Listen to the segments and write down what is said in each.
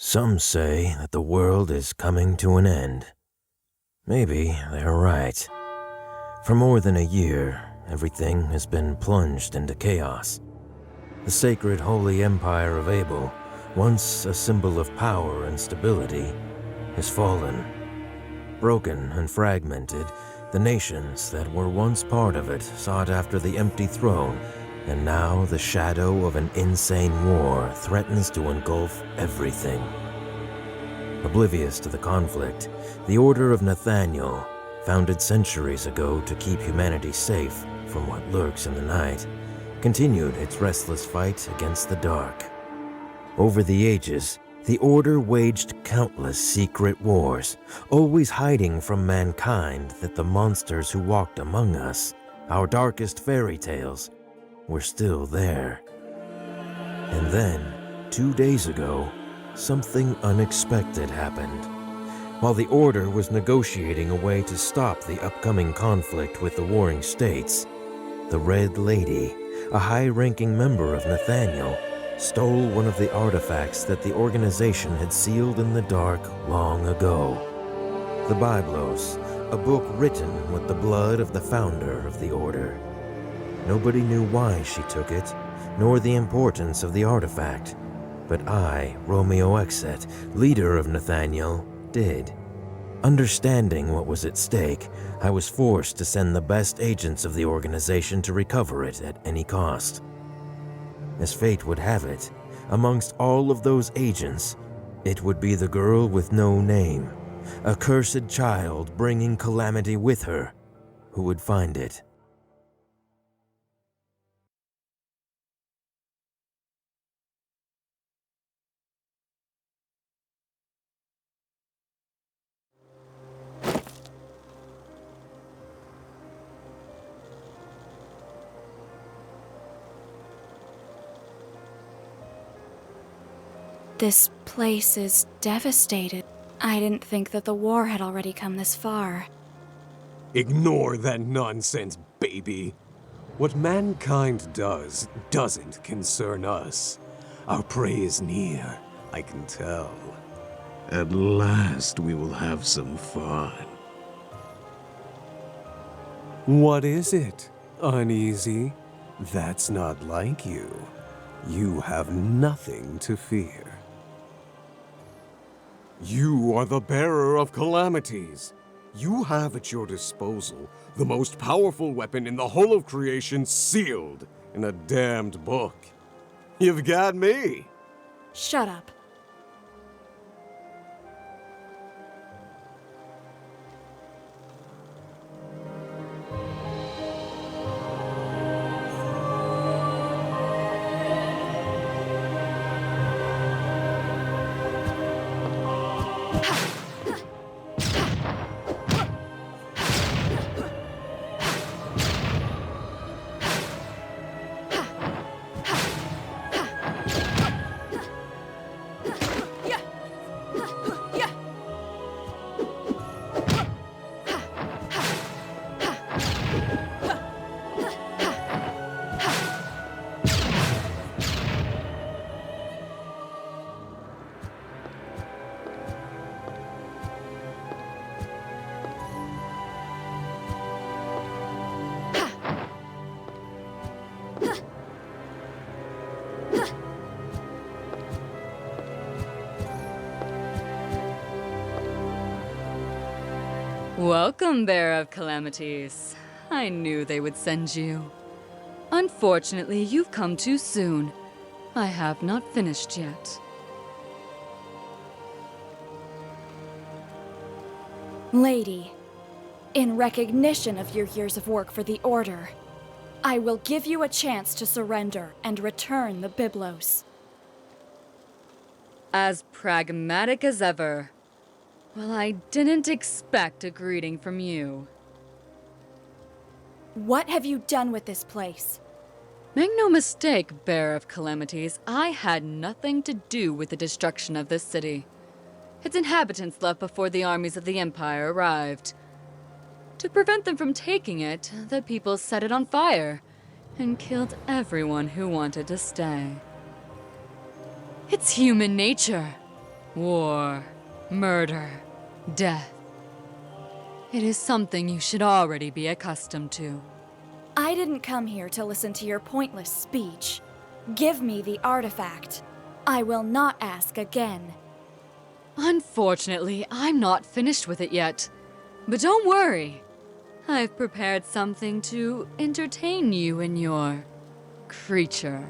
Some say that the world is coming to an end. Maybe they're right. For more than a year, everything has been plunged into chaos. The sacred holy empire of Abel, once a symbol of power and stability, has fallen. Broken and fragmented, the nations that were once part of it sought after the empty throne, and now the shadow of an insane war threatens to engulf everything. Oblivious to the conflict, the Order of Nathaniel, founded centuries ago to keep humanity safe from what lurks in the night, continued its restless fight against the dark. Over the ages, the Order waged countless secret wars, always hiding from mankind that the monsters who walked among us, our darkest fairy tales, were still there. And then, 2 days ago, something unexpected happened. While the Order was negotiating a way to stop the upcoming conflict with the warring states, the Red Lady, a high-ranking member of Nathaniel, stole one of the artifacts that the organization had sealed in the dark long ago. The Biblos, a book written with the blood of the founder of the Order. Nobody knew why she took it, nor the importance of the artifact, but I, Romeo Exet, leader of Nathaniel, did. Understanding what was at stake, I was forced to send the best agents of the organization to recover it at any cost. As fate would have it, amongst all of those agents, it would be the girl with no name, a cursed child bringing calamity with her, who would find it. This place is devastated. I didn't think that the war had already come this far. Ignore that nonsense, baby. What mankind does doesn't concern us. Our prey is near, I can tell. At last we will have some fun. What is it? Uneasy? That's not like you. You have nothing to fear. You are the bearer of calamities. You have at your disposal the most powerful weapon in the whole of creation sealed in a damned book. You've got me. Shut up. Welcome, Bearer of Calamities. I knew they would send you. Unfortunately, you've come too soon. I have not finished yet. Lady, in recognition of your years of work for the Order, I will give you a chance to surrender and return the Biblos. As pragmatic as ever. Well, I didn't expect a greeting from you. What have you done with this place? Make no mistake, Bearer of Calamities, I had nothing to do with the destruction of this city. Its inhabitants left before the armies of the Empire arrived. To prevent them from taking it, the people set it on fire and killed everyone who wanted to stay. It's human nature. War, murder, death. It is something you should already be accustomed to. I didn't come here to listen to your pointless speech. Give me the artifact. I will not ask again. Unfortunately, I'm not finished with it yet. But don't worry. I've prepared something to entertain you and your creature.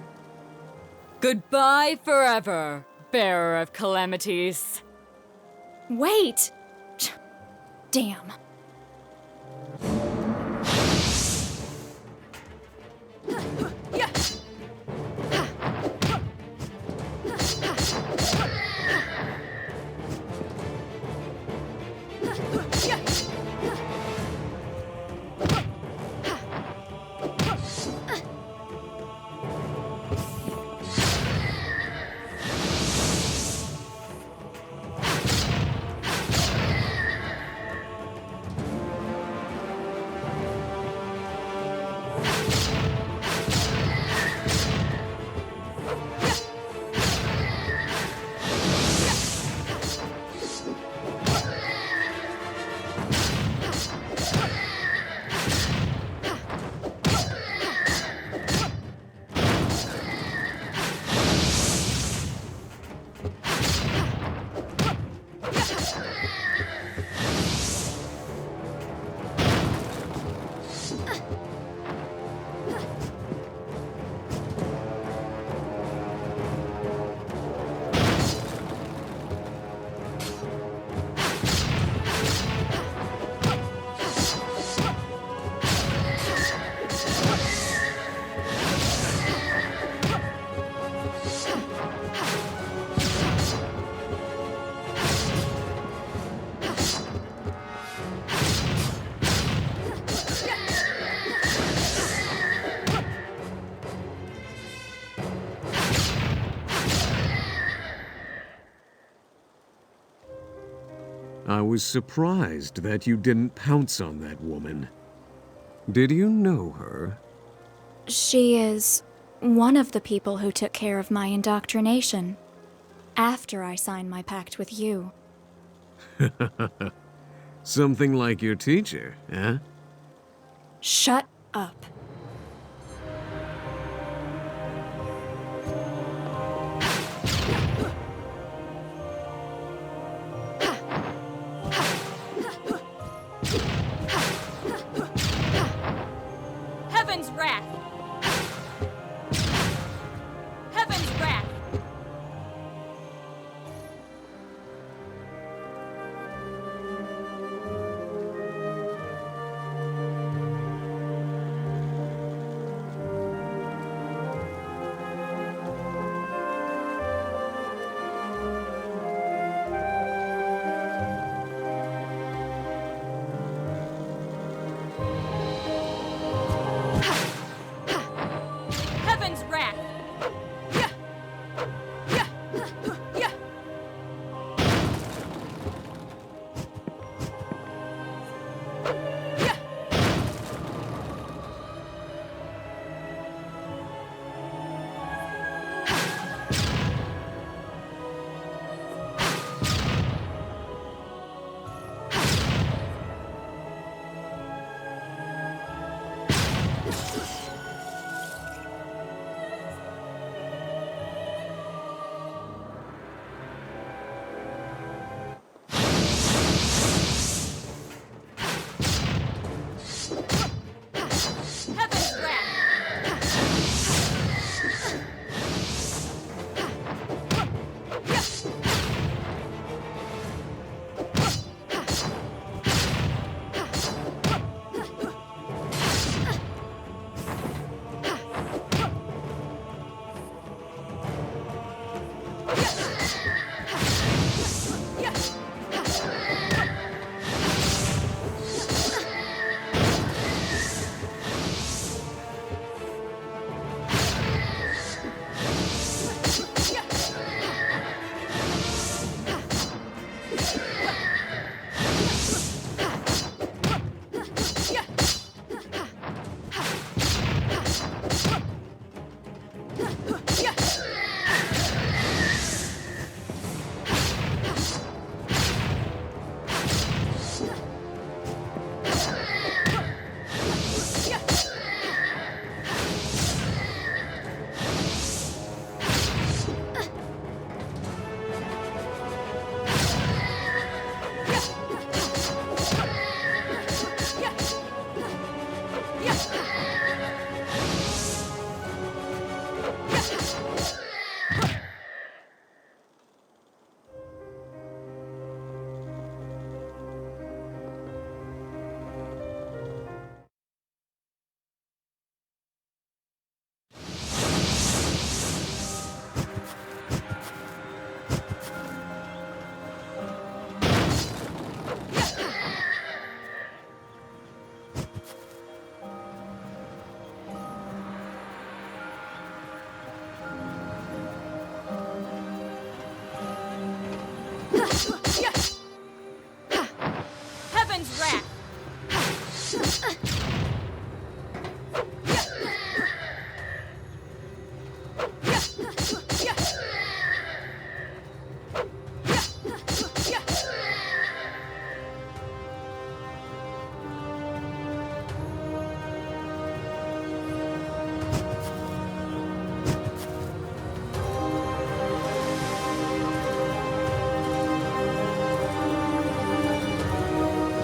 Goodbye forever, bearer of calamities. Wait! Damn. I was surprised that you didn't pounce on that woman. Did you know her? She is one of the people who took care of my indoctrination after I signed my pact with you. Something like your teacher, eh? Shut up. Heaven's wrath! Heaven's wrath! Heaven's wrath! Heaven's wrath! Heaven's wrath!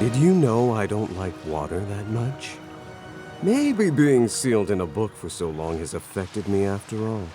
Did you know I don't like water that much? Maybe being sealed in a book for so long has affected me after all.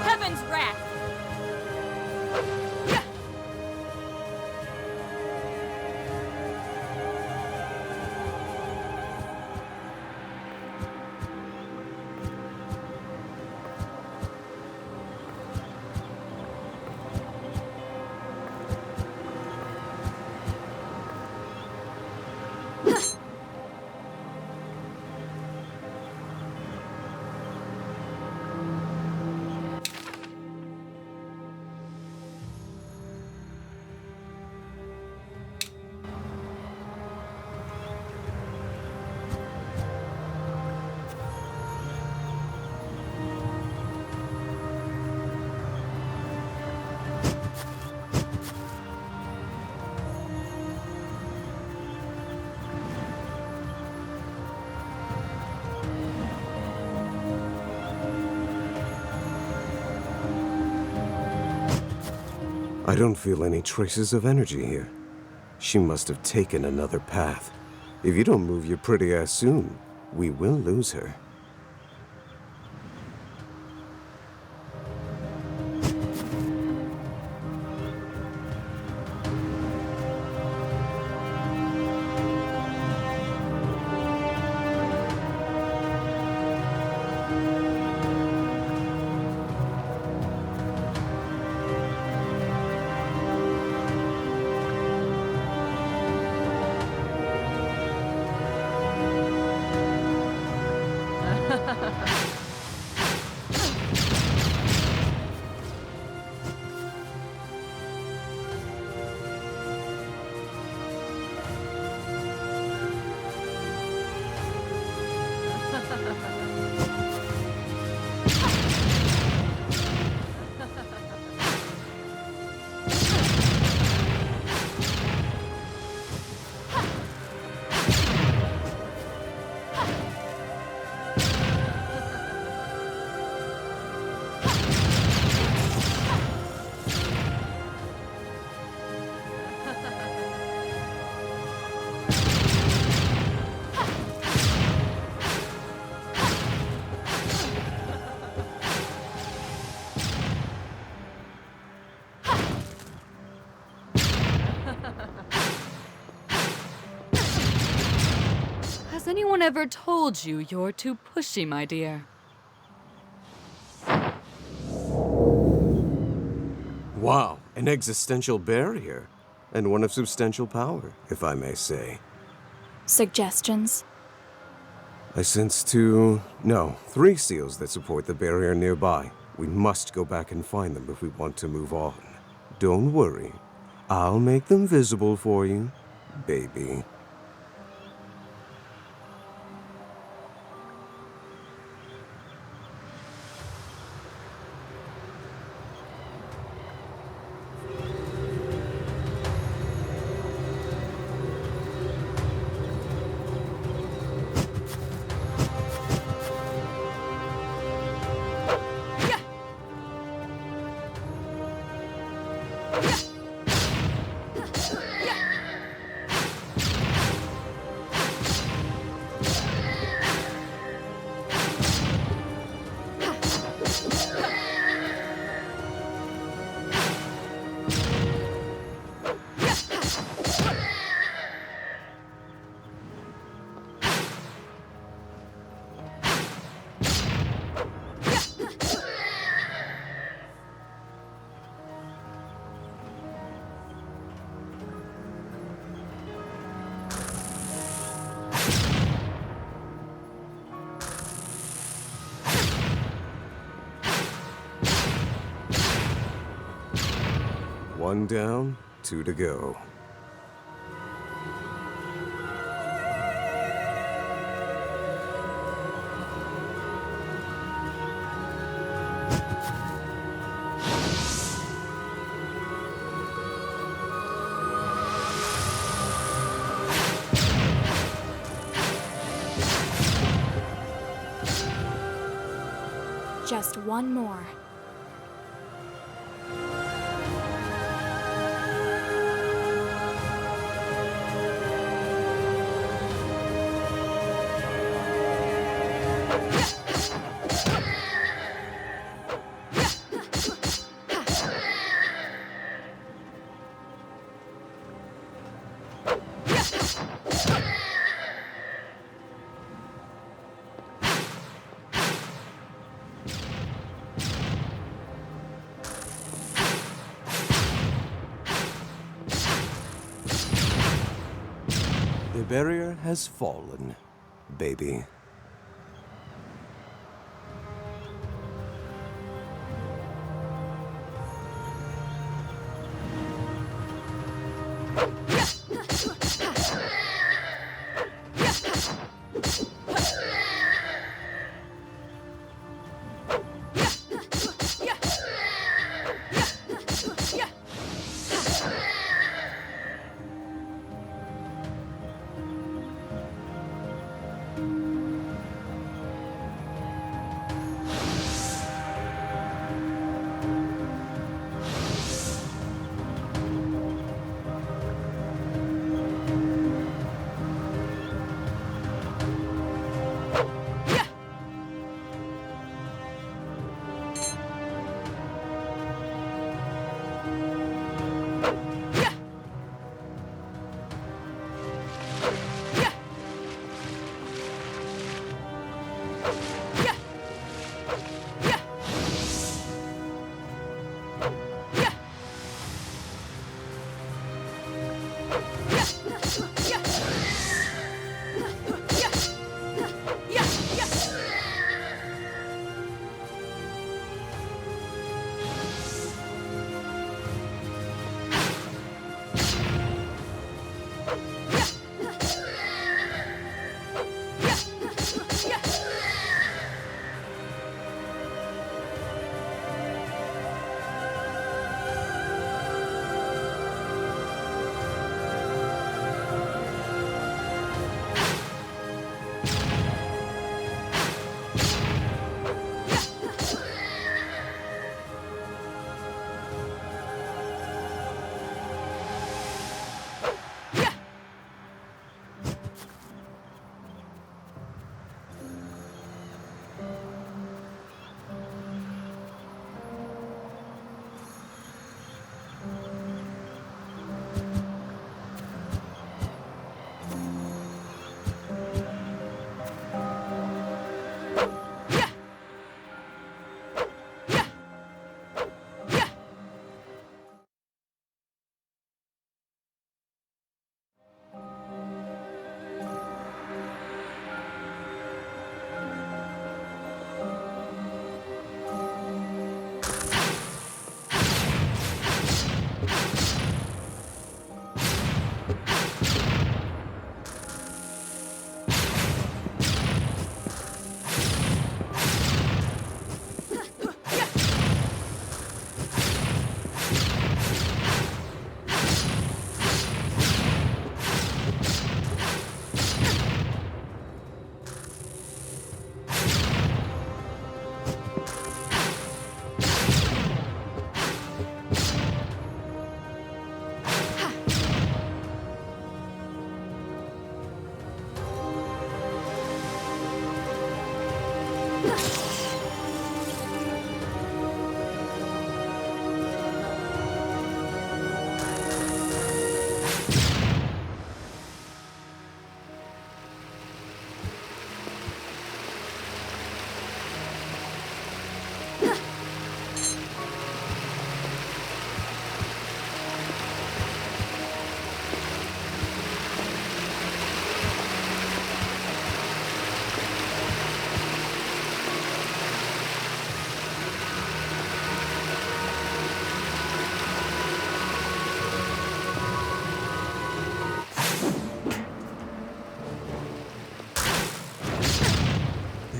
Heaven's wrath! I don't feel any traces of energy here. She must have taken another path. If you don't move your pretty ass soon, we will lose her. Has anyone ever told you you're too pushy, my dear? Wow, an existential barrier. And one of substantial power, if I may say. Suggestions? I sense three seals that support the barrier nearby. We must go back and find them if we want to move on. Don't worry. I'll make them visible for you, baby. One down, two to go. Just one more. The barrier has fallen, baby.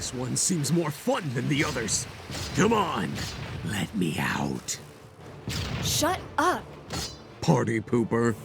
This one seems more fun than the others. Come on, let me out. Shut up! Party pooper.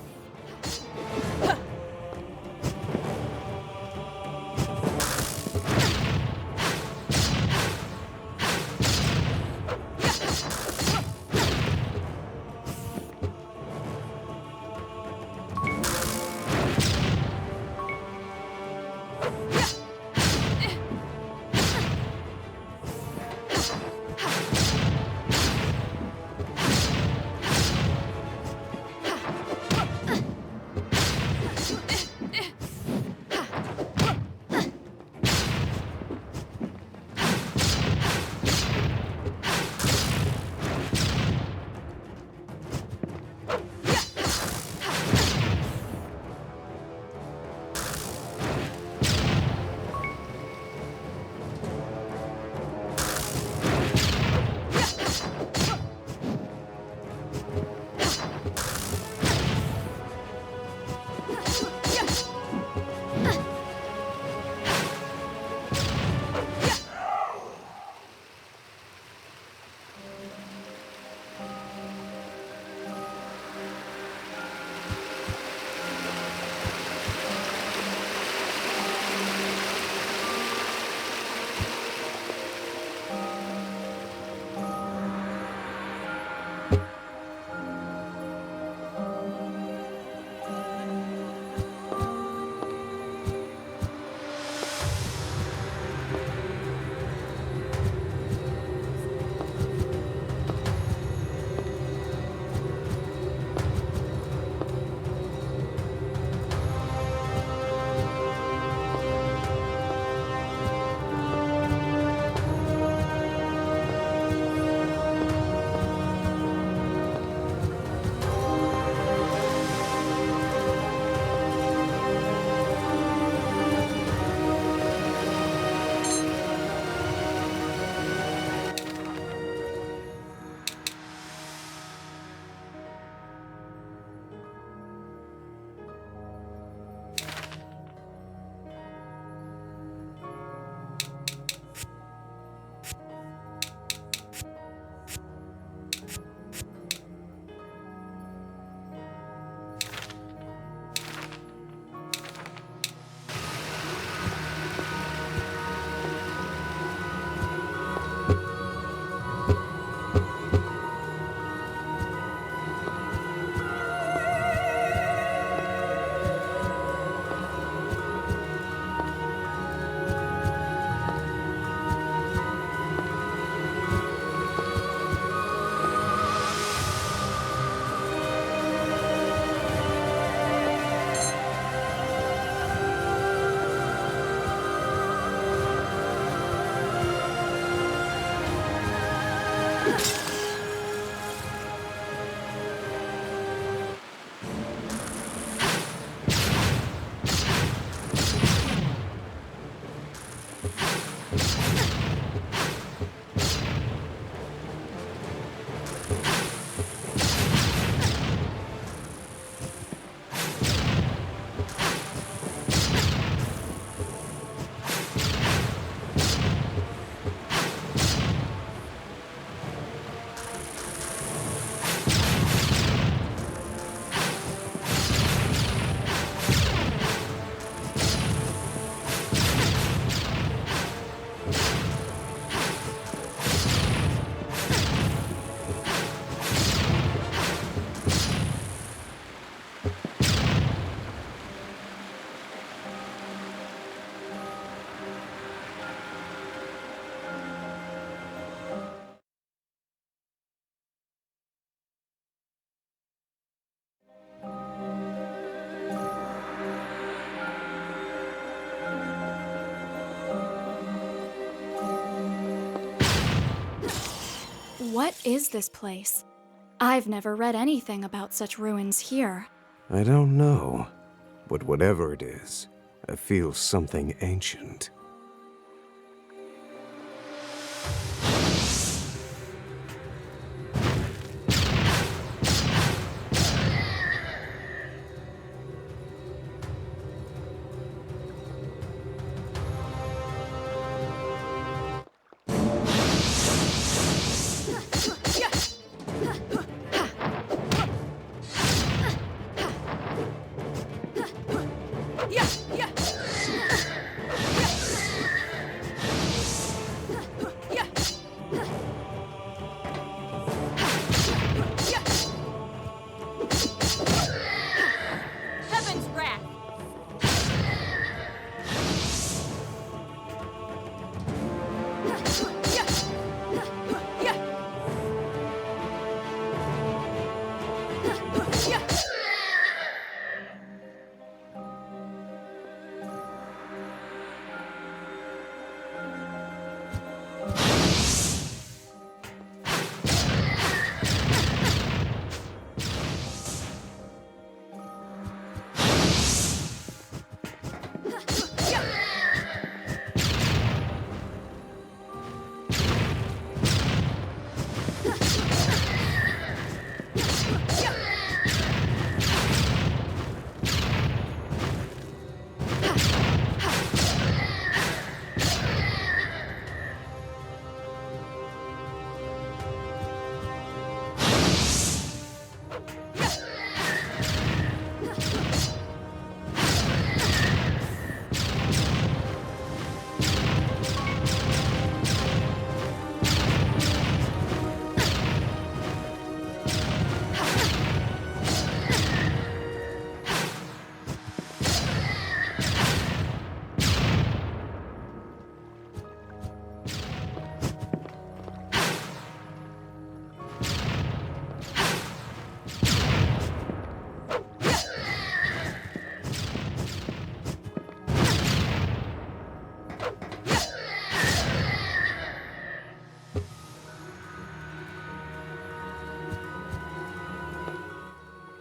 What is this place? I've never read anything about such ruins here. I don't know, but whatever it is, I feel something ancient.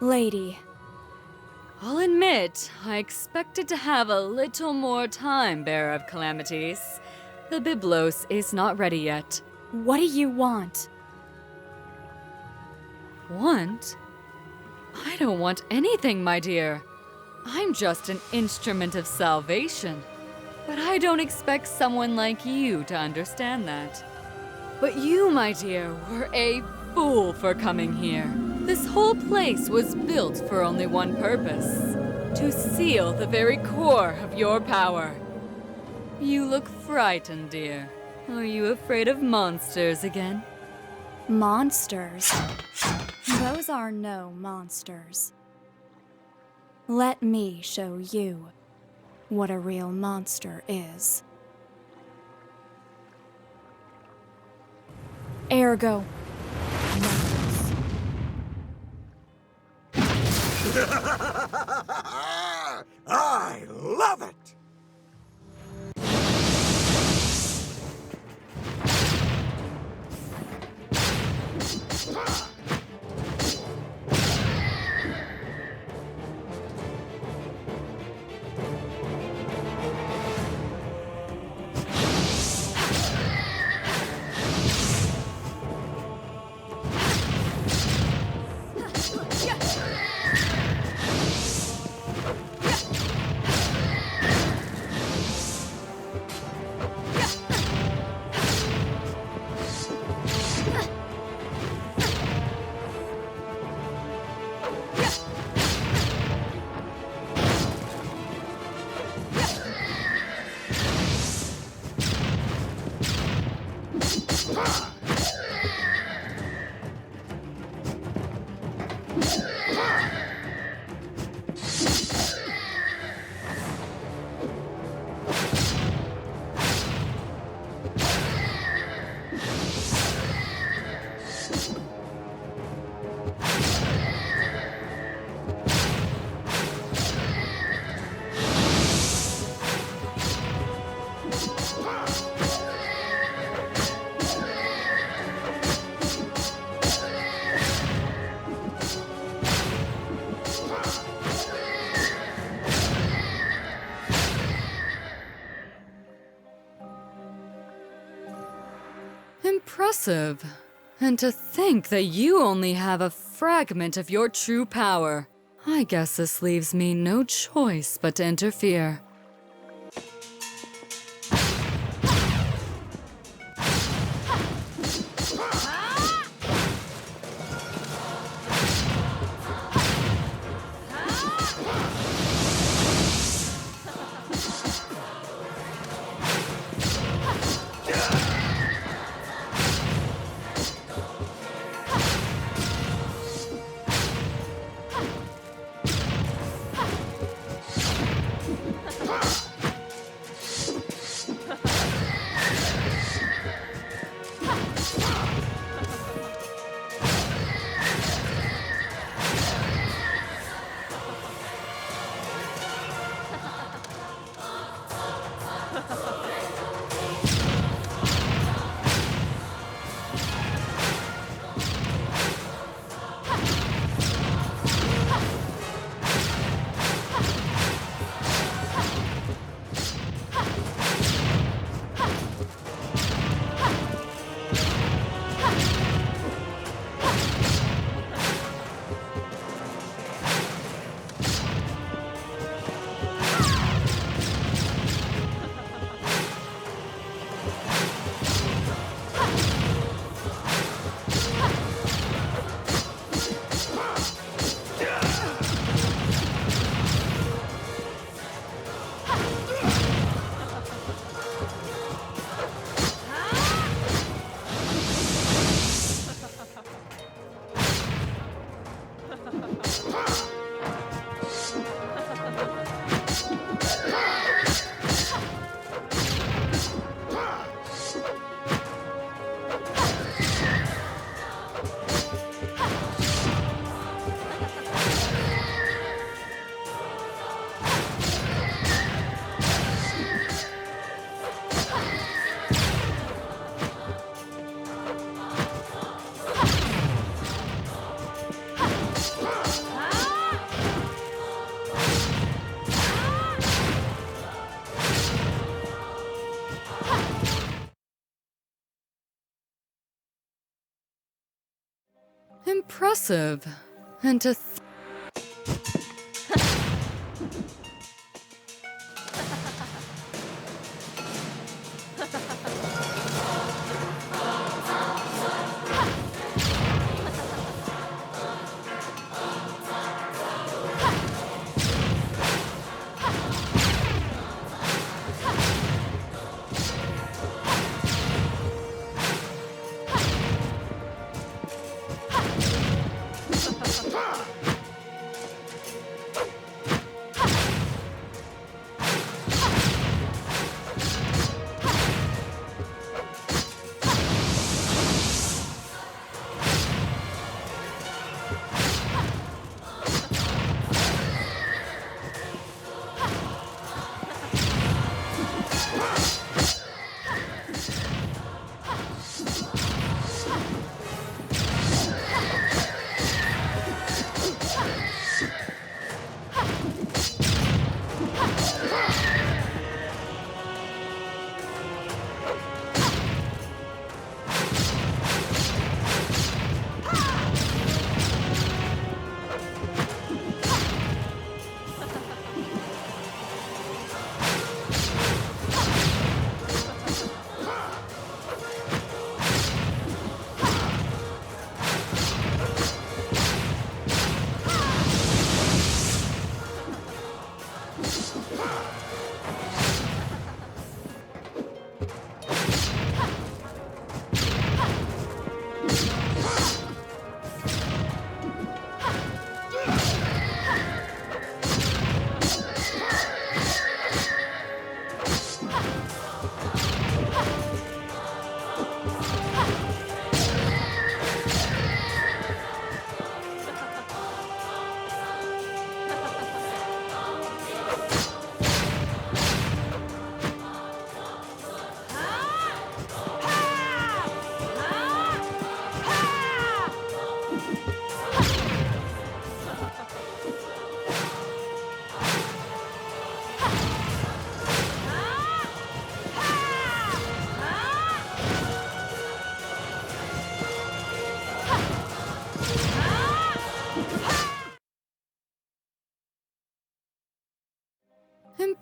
Lady, I'll admit, I expected to have a little more time, Bearer of Calamities. The Byblos is not ready yet. what do you want? Want? I don't want anything, my dear. I'm just an instrument of salvation. But I don't expect someone like you to understand that. But you, my dear, were a fool for coming here. This whole place was built for only one purpose: to seal the very core of your power. You look frightened, dear. Are you afraid of monsters again? Monsters? Those are no monsters. Let me show you what a real monster is. Ergo. I love it! Impressive. And to think that you only have a fragment of your true power. I guess this leaves me no choice but to interfere. Impressive. And to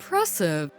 impressive.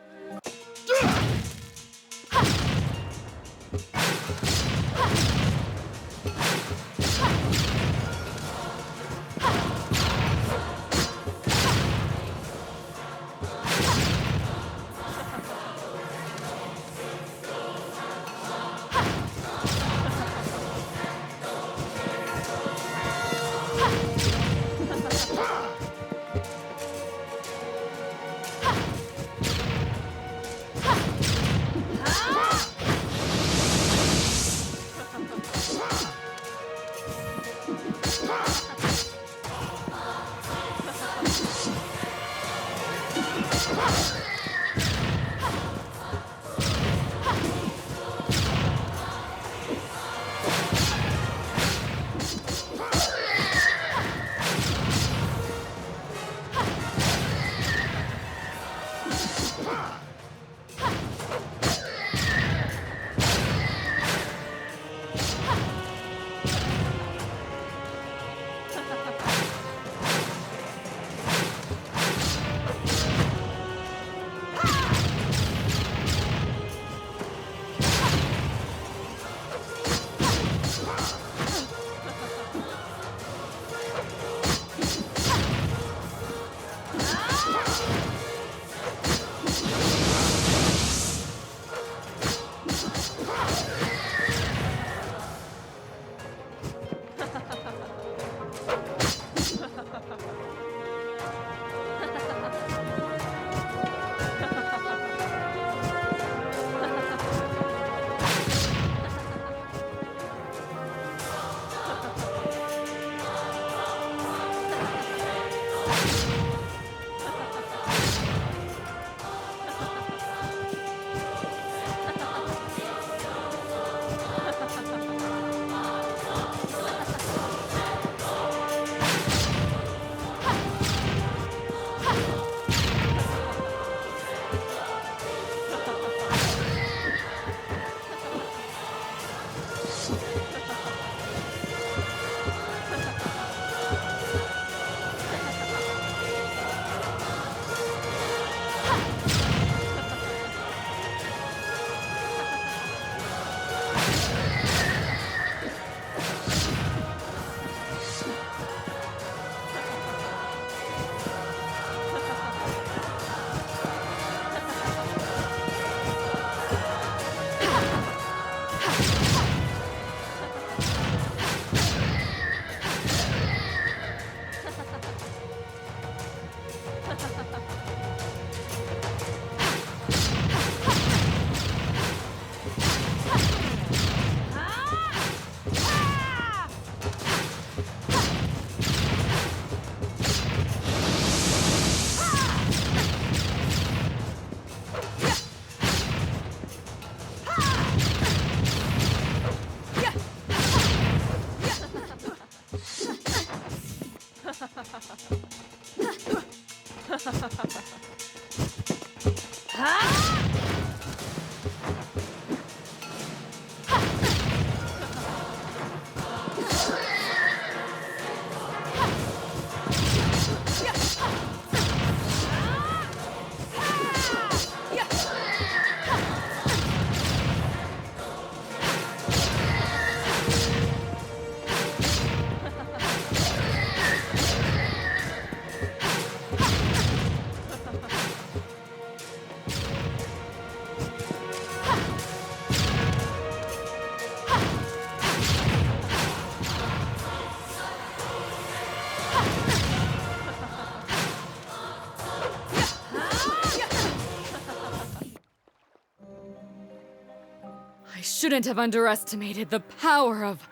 I shouldn't have underestimated the power of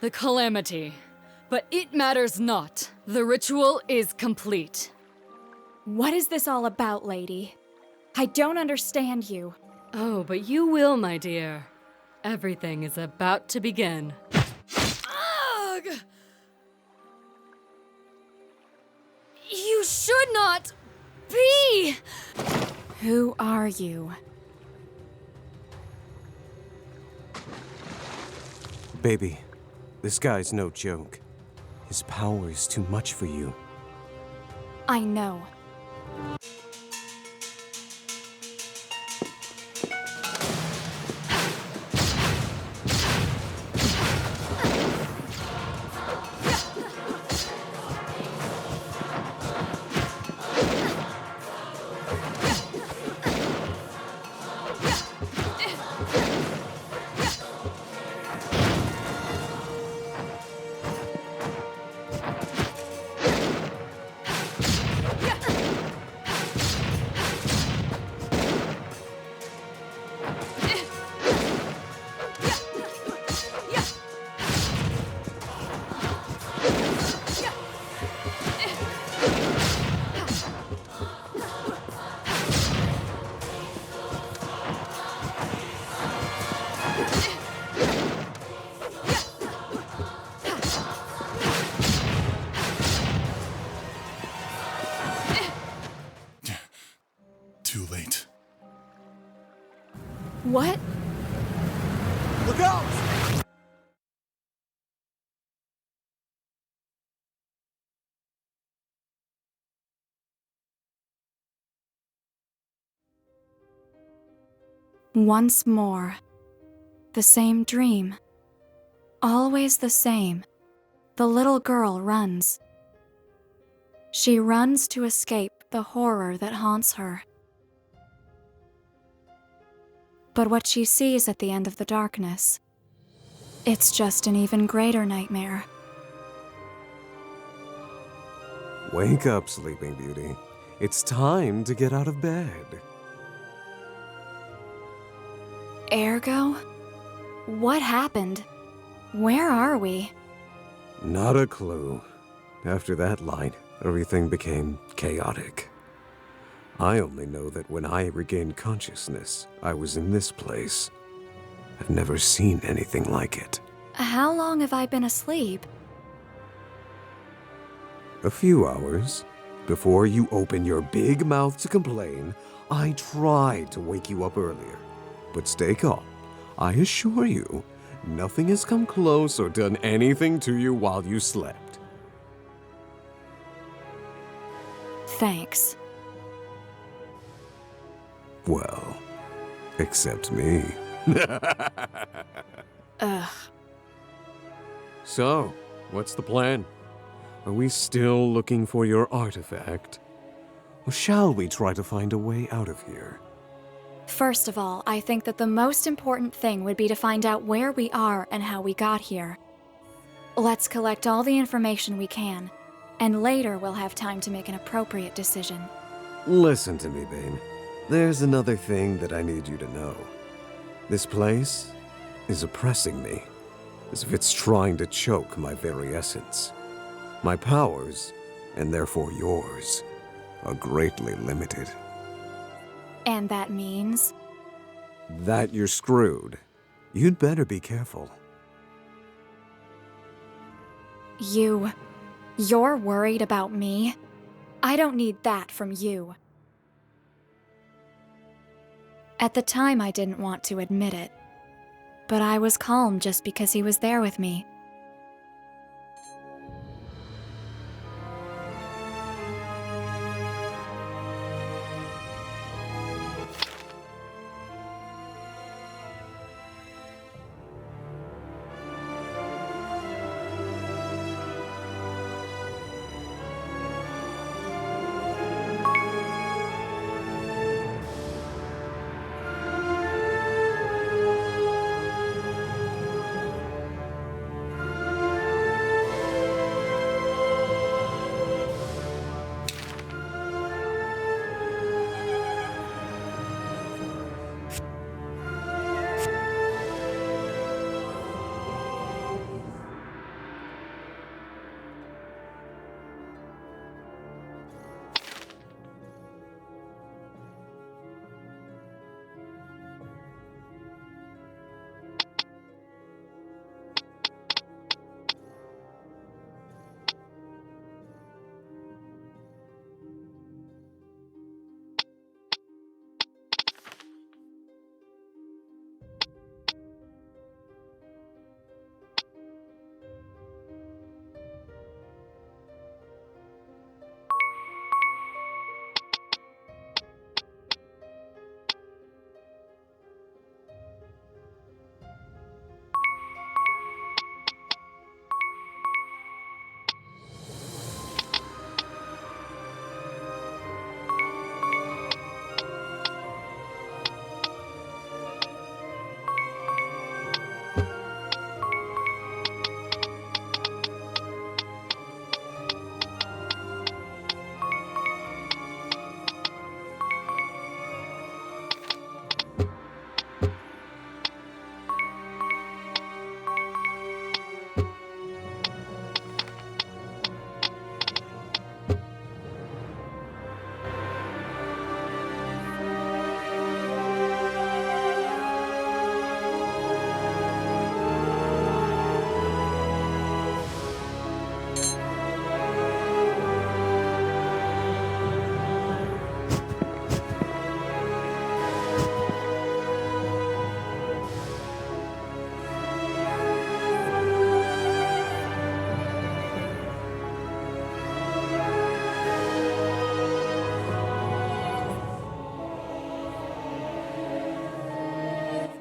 the calamity. But it matters not. The ritual is complete. What is this all about, lady? I don't understand you. Oh, but you will, my dear. Everything is about to begin. Ugh! You should not be! Who are you? Baby, this guy's no joke. His power is too much for you. I know. Too late. What? Look out! Once more. The same dream. Always the same. The little girl runs. She runs to escape the horror that haunts her. But what she sees at the end of the darkness, it's just an even greater nightmare. Wake up, Sleeping Beauty. It's time to get out of bed. Ergo? What happened? Where are we? Not a clue. After that light, everything became chaotic. I only know that when I regained consciousness, I was in this place. I've never seen anything like it. How long have I been asleep? A few hours. Before you open your big mouth to complain, I tried to wake you up earlier. But stay calm. I assure you, nothing has come close or done anything to you while you slept. Thanks. Well, except me. Ugh. So, what's the plan? Are we still looking for your artifact? Or shall we try to find a way out of here? First of all, I think that the most important thing would be to find out where we are and how we got here. Let's collect all the information we can, and later we'll have time to make an appropriate decision. Listen to me, Bane. There's another thing that I need you to know. This place is oppressing me, as if it's trying to choke my very essence. My powers, and therefore yours, are greatly limited. And that means? That you're screwed. You'd better be careful. You You're worried about me? I don't need that from you. At the time, I didn't want to admit it, but I was calm just because he was there with me.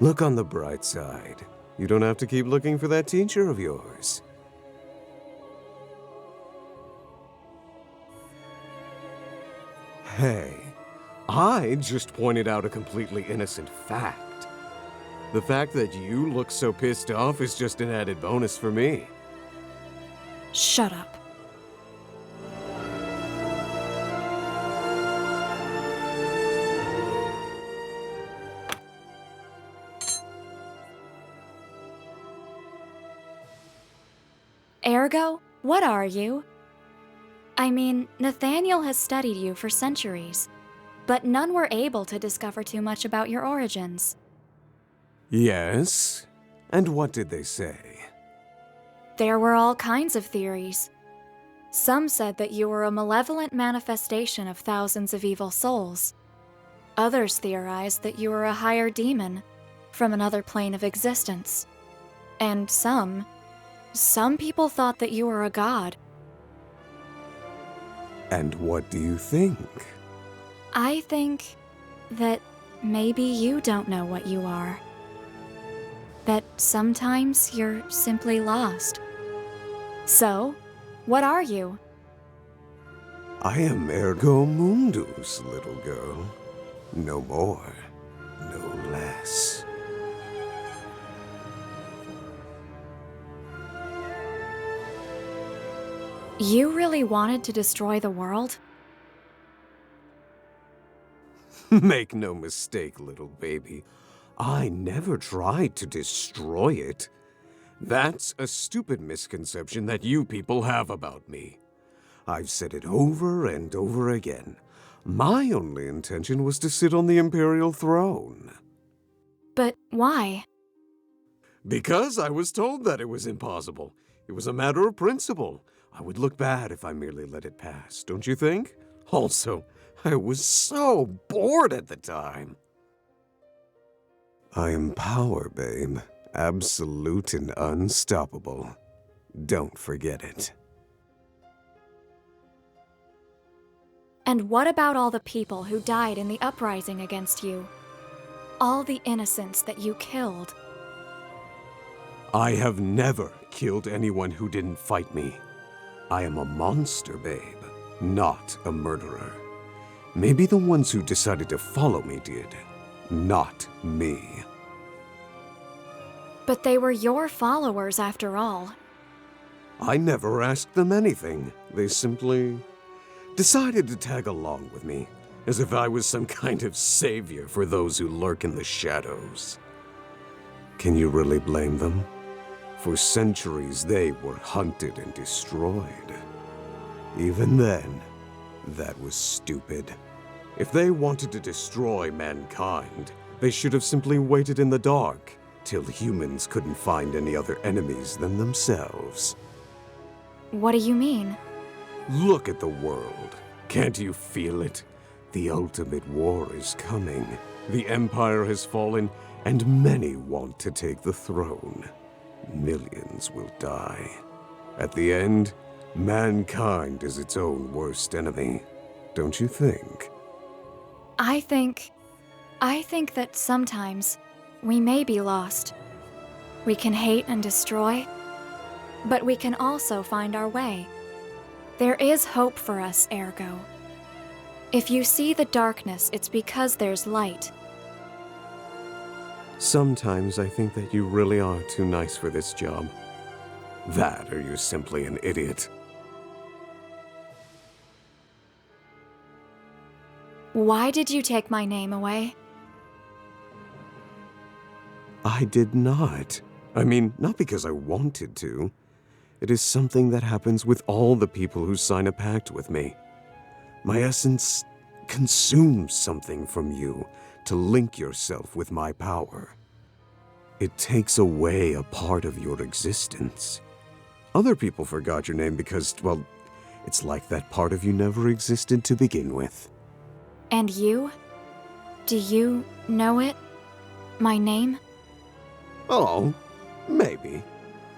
Look on the bright side. You don't have to keep looking for that teacher of yours. Hey, I just pointed out a completely innocent fact. The fact that you look so pissed off is just an added bonus for me. Shut up. Ergo, what are you? I mean, Nathaniel has studied you for centuries, but none were able to discover too much about your origins. Yes? And what did they say? There were all kinds of theories. Some said that you were a malevolent manifestation of thousands of evil souls. Others theorized that you were a higher demon from another plane of existence. And some people thought that you were a god. And what do you think? I think that maybe you don't know what you are. That sometimes you're simply lost. So, what are you? I am Ergo Mundus, little girl. No more, no less. You really wanted to destroy the world? Make no mistake, little baby. I never tried to destroy it. That's a stupid misconception that you people have about me. I've said it over and over again. My only intention was to sit on the Imperial throne. But why? Because I was told that it was impossible. It was a matter of principle. I would look bad if I merely let it pass, don't you think? Also, I was so bored at the time. I am power, babe. Absolute and unstoppable. Don't forget it. And what about all the people who died in the uprising against you? All the innocents that you killed? I have never killed anyone who didn't fight me. I am a monster, babe, not a murderer. Maybe the ones who decided to follow me did, not me. But they were your followers after all. I never asked them anything. They simply decided to tag along with me, as if I was some kind of savior for those who lurk in the shadows. Can you really blame them? For centuries, they were hunted and destroyed. Even then, that was stupid. If they wanted to destroy mankind, they should have simply waited in the dark till humans couldn't find any other enemies than themselves. What do you mean? Look at the world. Can't you feel it? The ultimate war is coming. The Empire has fallen, and many want to take the throne. Millions will die. At the end, mankind is its own worst enemy. Don't you think? I think that sometimes we may be lost. We can hate and destroy, but we can also find our way. There is hope for us, ergo. If you see the darkness, it's because there's light. Sometimes I think that you really are too nice for this job. That, or you're simply an idiot. Why did you take my name away? I did not. I mean, not because I wanted to. It is something that happens with all the people who sign a pact with me. My essence consumes something from you to link yourself with my power. It takes away a part of your existence. Other people forgot your name because, well, it's like that part of you never existed to begin with. And you? Do you know it? My name? Oh, maybe.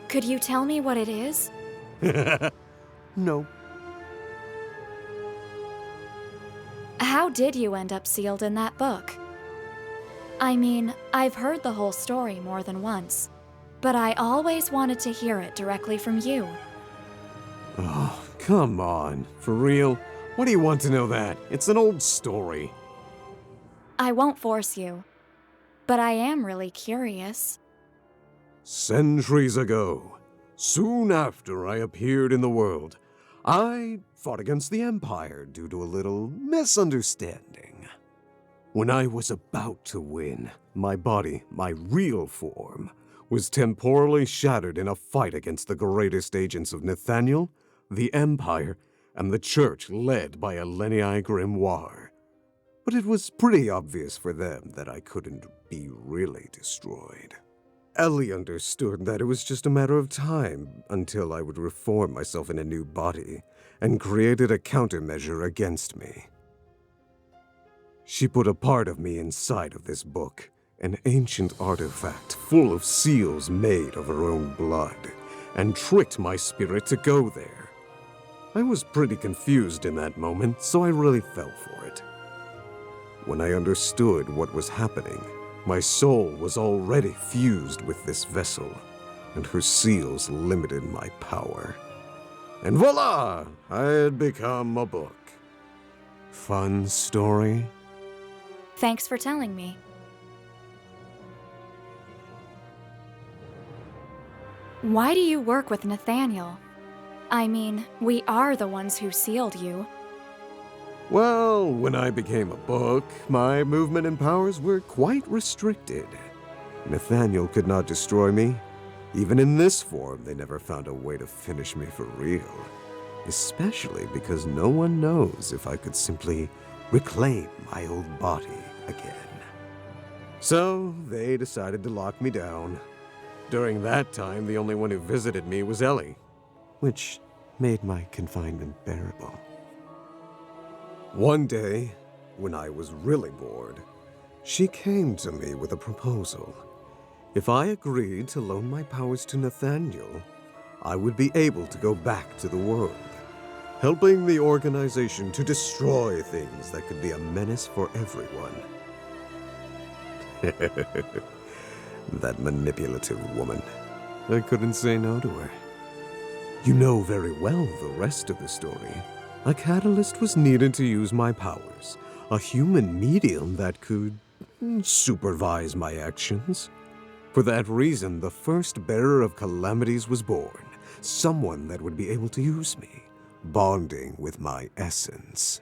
Could you tell me what it is? No. How did you end up sealed in that book? I mean, I've heard the whole story more than once, but I always wanted to hear it directly from you. Oh, come on. For real? What do you want to know that? It's an old story. I won't force you, but I am really curious. Centuries ago, soon after I appeared in the world, I fought against the Empire due to a little misunderstanding. When I was about to win, my body, my real form, was temporally shattered in a fight against the greatest agents of Nathaniel, the Empire, and the Church led by a Lenii Grimoire. But it was pretty obvious for them that I couldn't be really destroyed. Ellie understood that it was just a matter of time until I would reform myself in a new body, and created a countermeasure against me. She put a part of me inside of this book, an ancient artifact full of seals made of her own blood, and tricked my spirit to go there. I was pretty confused in that moment, so I really fell for it. When I understood what was happening, my soul was already fused with this vessel, and her seals limited my power. And voila! I had become a book. Fun story? Thanks for telling me. Why do you work with Nathaniel? I mean, we are the ones who sealed you. Well, when I became a book, my movement and powers were quite restricted. Nathaniel could not destroy me. Even in this form, they never found a way to finish me for real. Especially because no one knows if I could simply reclaim my old body again. So, they decided to lock me down. During that time, the only one who visited me was Ellie. Which made my confinement bearable. One day, when I was really bored, she came to me with a proposal. If I agreed to loan my powers to Nathaniel, I would be able to go back to the world, helping the organization to destroy things that could be a menace for everyone. That manipulative woman. I couldn't say no to her. You know very well the rest of the story. A catalyst was needed to use my powers. A human medium that could supervise my actions. For that reason, the first bearer of calamities was born. Someone that would be able to use me, bonding with my essence.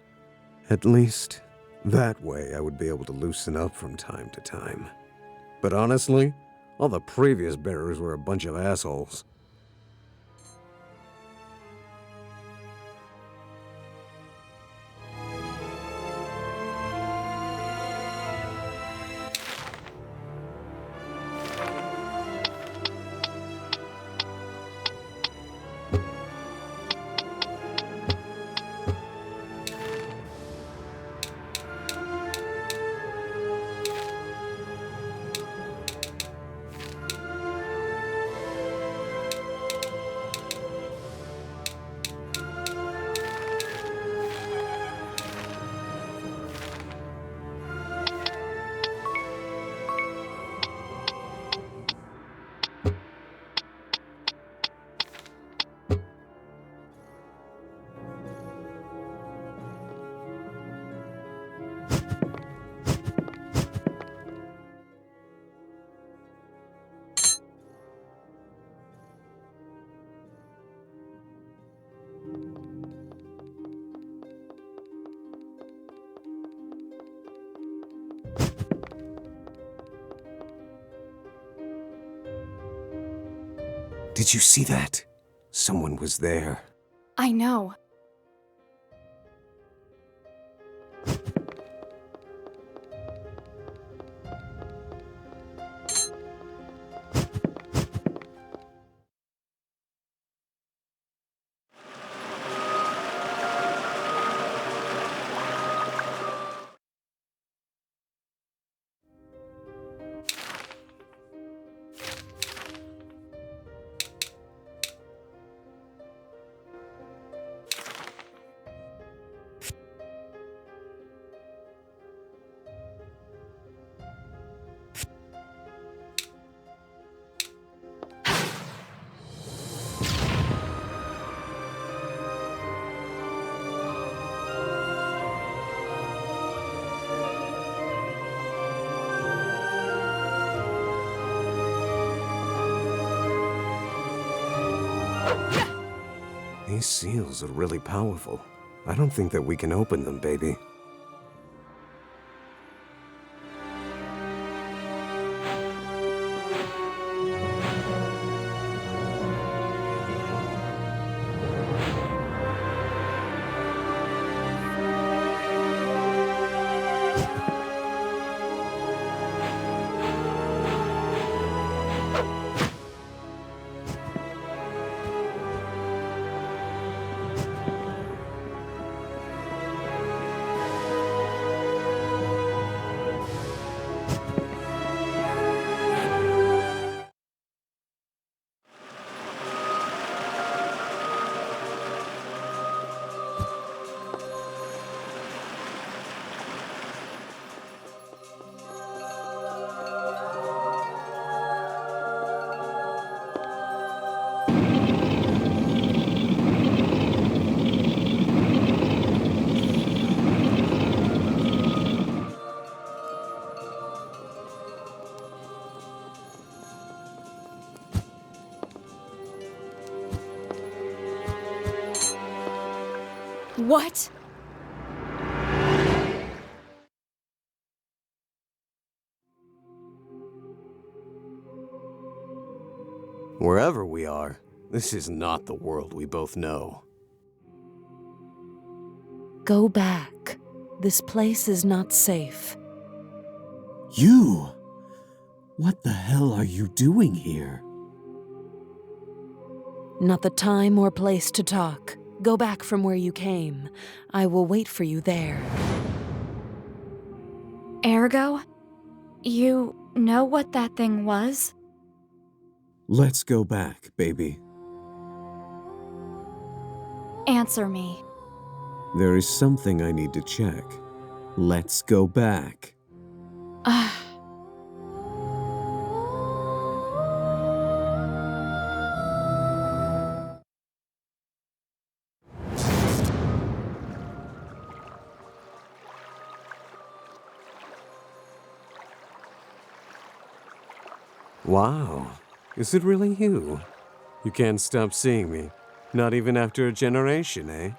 At least, that way I would be able to loosen up from time to time. But honestly, all the previous bearers were a bunch of assholes. Did you see that? Someone was there. I know. These seals are really powerful. I don't think that we can open them, baby. What? Wherever we are, this is not the world we both know. Go back. This place is not safe. You? What the hell are you doing here? Not the time or place to talk. Go back from where you came. I will wait for you there. Ergo? You know what that thing was? Let's go back, baby. Answer me. There is something I need to check. Let's go back. Wow, is it really you? You can't stop seeing me, not even after a generation, eh?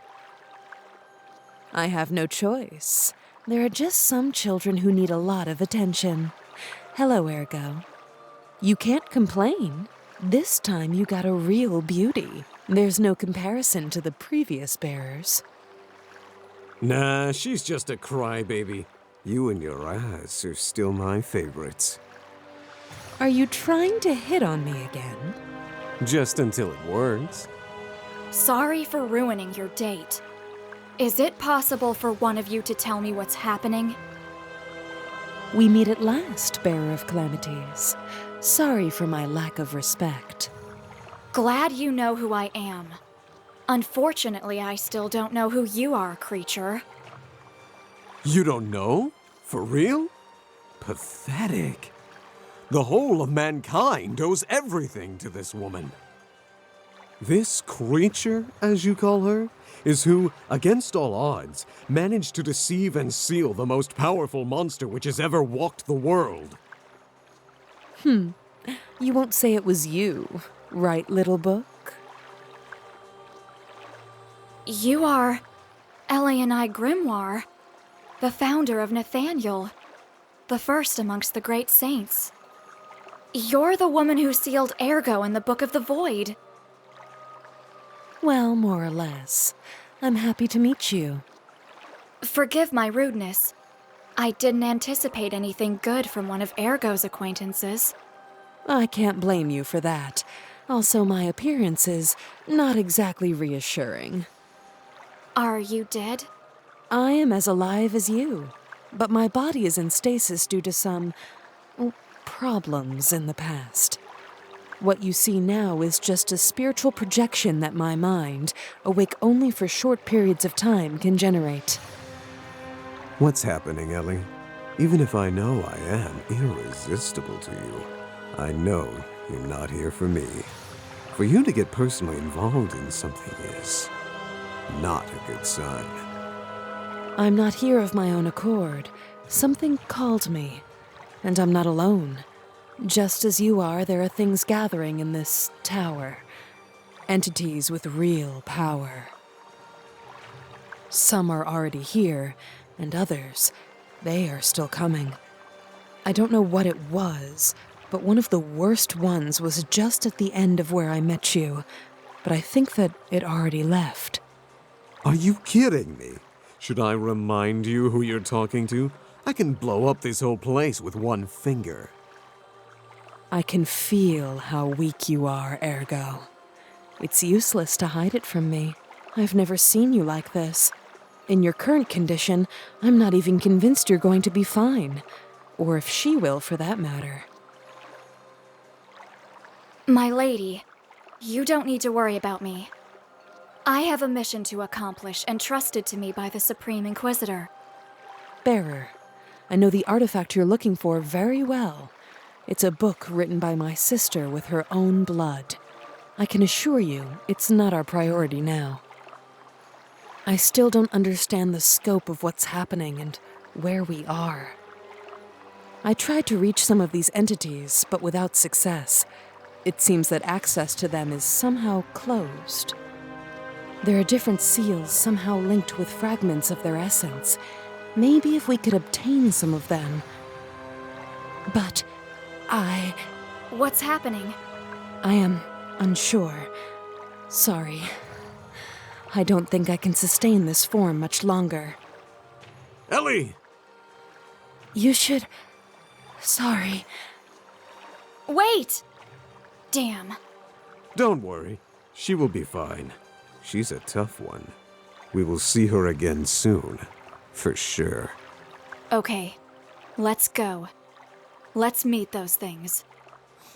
I have no choice. There are just some children who need a lot of attention. Hello, Ergo. You can't complain. This time you got a real beauty. There's no comparison to the previous bearers. Nah, she's just a crybaby. You and your ass are still my favorites. Are you trying to hit on me again? Just until it works. Sorry for ruining your date. Is it possible for one of you to tell me what's happening? We meet at last, Bearer of Calamities. Sorry for my lack of respect. Glad you know who I am. Unfortunately, I still don't know who you are, creature. You don't know? For real? Pathetic. The whole of mankind owes everything to this woman. This creature, as you call her, is who, against all odds, managed to deceive and seal the most powerful monster which has ever walked the world. You won't say it was you, right, little book? You are Elianai Grimoire, the founder of Nathaniel, the first amongst the great saints. You're the woman who sealed Ergo in the Book of the Void. Well, more or less. I'm happy to meet you. Forgive my rudeness. I didn't anticipate anything good from one of Ergo's acquaintances. I can't blame you for that. Also, my appearance is not exactly reassuring. Are you dead? I am as alive as you, but my body is in stasis due to some problems in the past. What you see now is just a spiritual projection that my mind, awake only for short periods of time, can generate. What's happening, Ellie? Even if I know I am irresistible to you, I know you're not here for me. For you to get personally involved in something is not a good sign. I'm not here of my own accord. Something called me, and I'm not alone. Just as you are, there are things gathering in this tower. Entities with real power. Some are already here, and others, they are still coming. I don't know what it was, but one of the worst ones was just at the end of where I met you. But I think that it already left. Are you kidding me? Should I remind you who you're talking to? I can blow up this whole place with one finger. I can feel how weak you are, Ergo. It's useless to hide it from me. I've never seen you like this. In your current condition, I'm not even convinced you're going to be fine. Or if she will, for that matter. My lady, you don't need to worry about me. I have a mission to accomplish entrusted to me by the Supreme Inquisitor. Bearer, I know the artifact you're looking for very well. It's a book written by my sister with her own blood. I can assure you, it's not our priority now. I still don't understand the scope of what's happening and where we are. I tried to reach some of these entities, but without success. It seems that access to them is somehow closed. There are different seals somehow linked with fragments of their essence. Maybe if we could obtain some of them. But What's happening? I am unsure. Sorry. I don't think I can sustain this form much longer. Ellie! You should... Sorry. Wait! Damn. Don't worry. She will be fine. She's a tough one. We will see her again soon, for sure. Okay, let's go. Let's meet those things.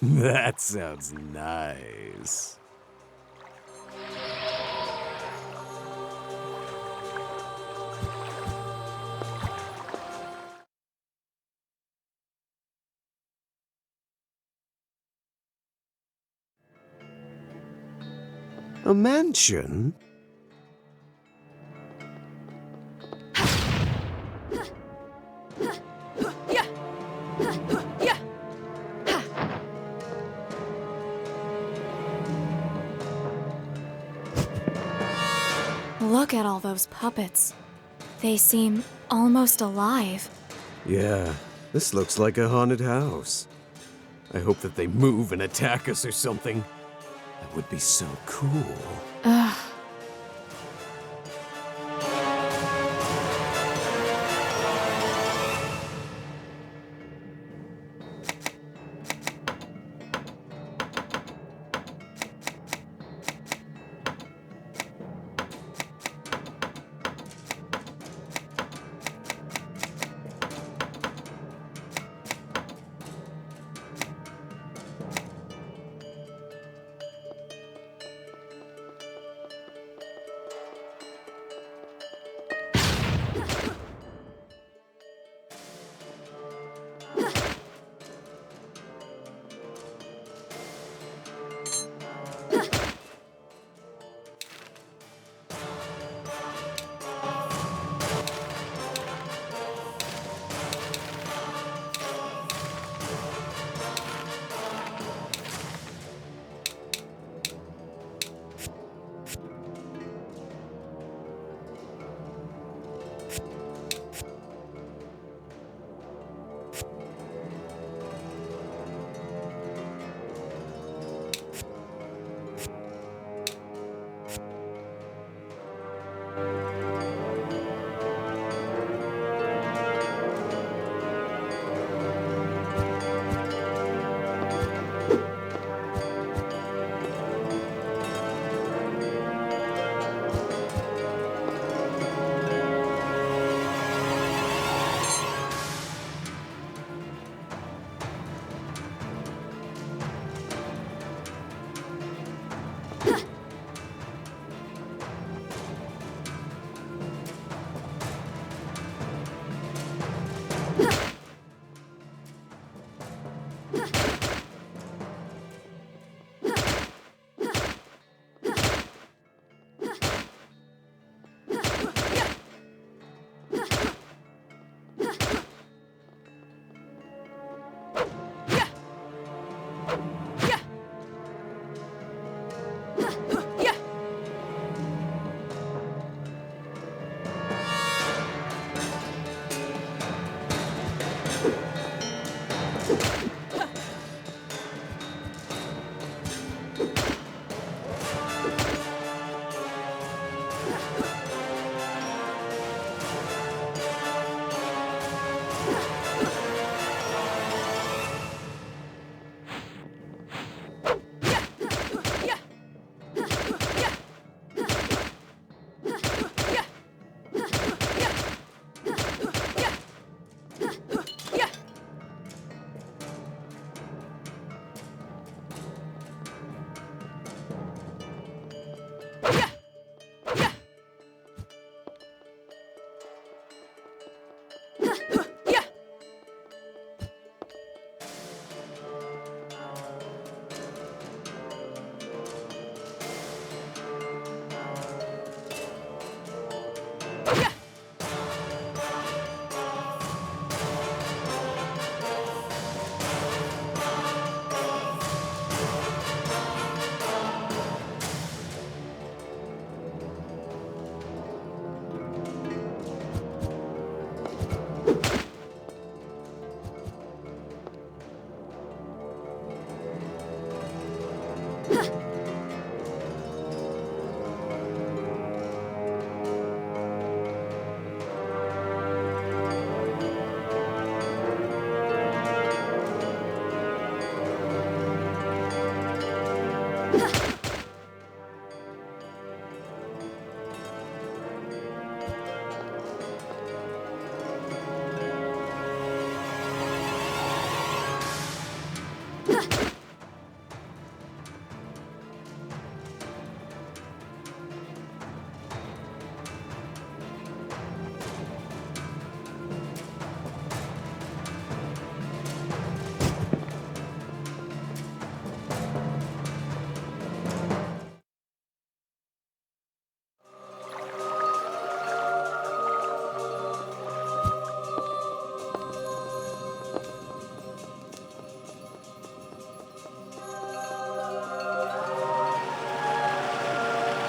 That sounds nice. A mansion? Look at all those puppets. They seem almost alive. Yeah, this looks like a haunted house. I hope that they move and attack us or something. That would be so cool. Ugh.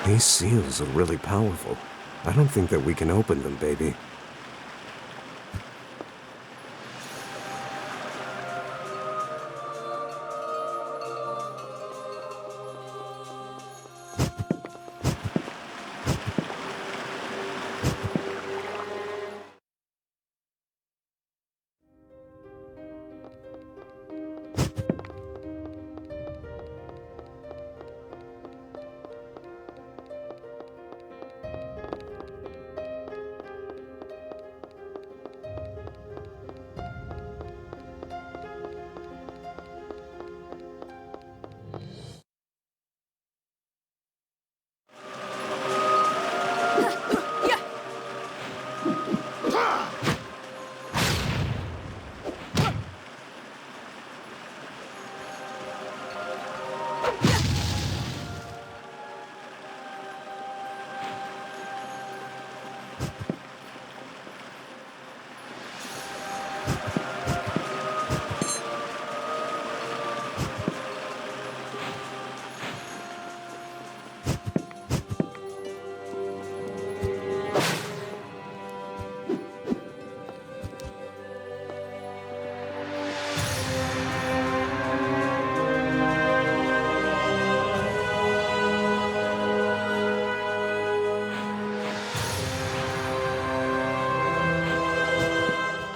These seals are really powerful. I don't think that we can open them, baby.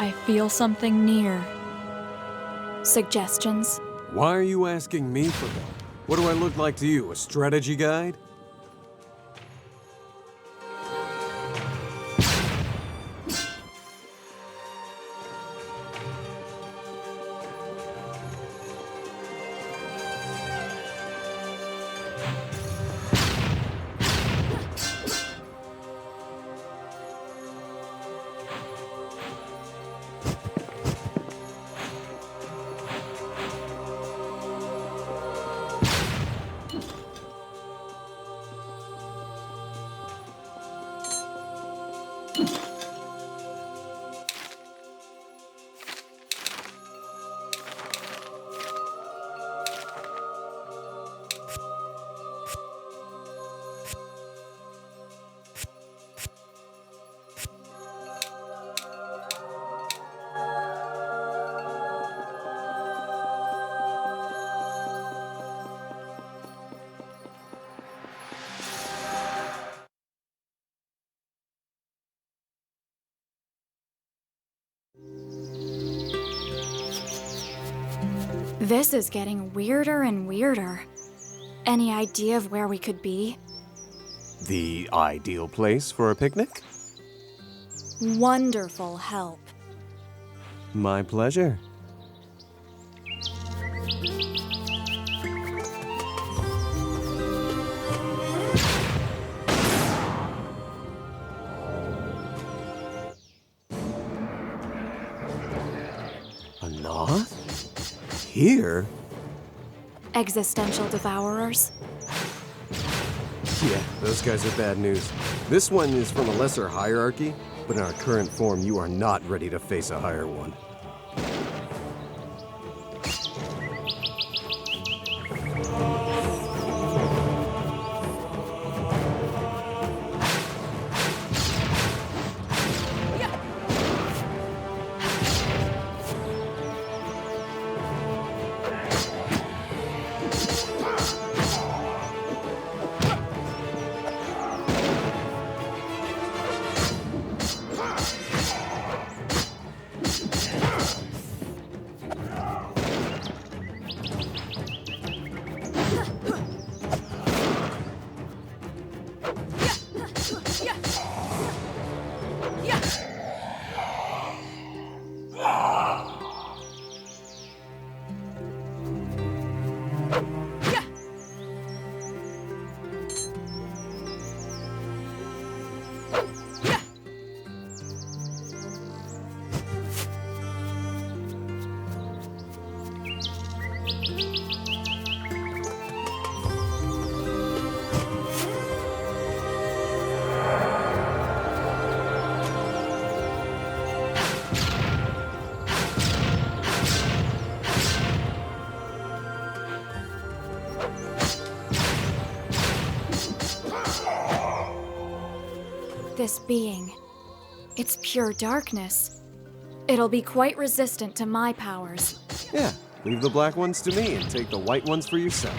I feel something near. Suggestions? Why are you asking me for that? What do I look like to you, a strategy guide? This is getting weirder and weirder. Any idea of where we could be? The ideal place for a picnic? Wonderful help. My pleasure. A Noth? Here? Existential devourers? Yeah, those guys are bad news. This one is from a lesser hierarchy, but in our current form, you are not ready to face a higher one. This being, it's pure darkness. It'll be quite resistant to my powers. Yeah, leave the black ones to me and take the white ones for yourself.